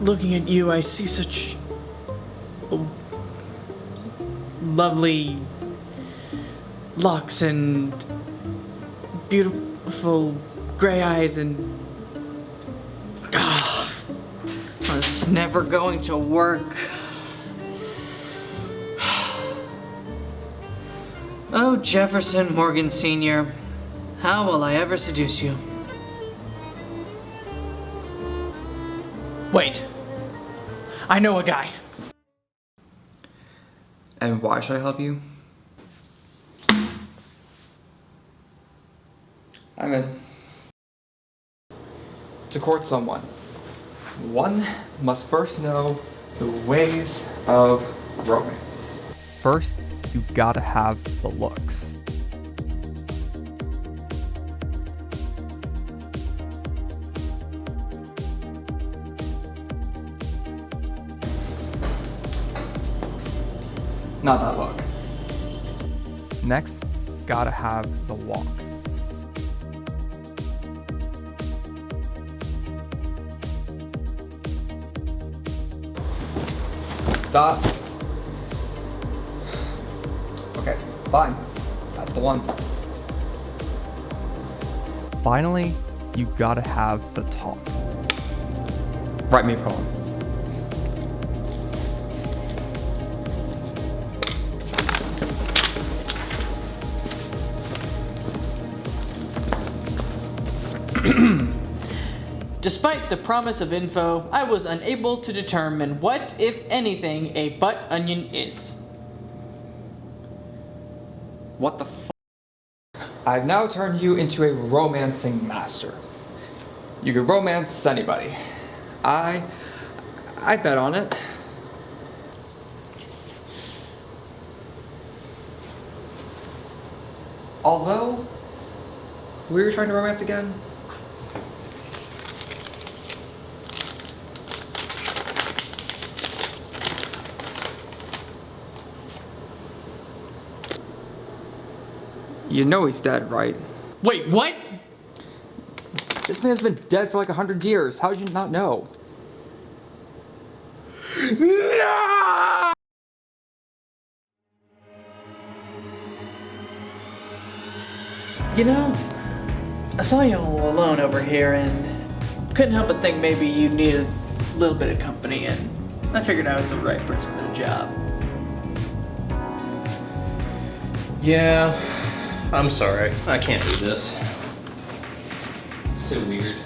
looking at you, I see such lovely locks and beautiful gray eyes and it's never going to work. Oh, Jefferson Morgan Sr., how will I ever seduce you? Wait, I know a guy. And why should I help you? I'm in. To court someone, one must first know the ways of romance. First, you gotta have the looks. Not that look. Next, gotta have the walk. Stop. Okay, fine. That's the one. Finally, you gotta have the talk. Write me a poem. Despite the promise of info, I was unable to determine what, if anything, a butt onion is. What the f? I've now turned you into a romancing master. You can romance anybody. I bet on it. Although, who were you trying to romance again? You know he's dead, right? Wait, what? This man's been dead for like 100 years. How did you not know? No! You know, I saw you all alone over here and couldn't help but think maybe you needed a little bit of company, and I figured I was the right person for the job. Yeah, I'm sorry. I can't do this. It's too weird.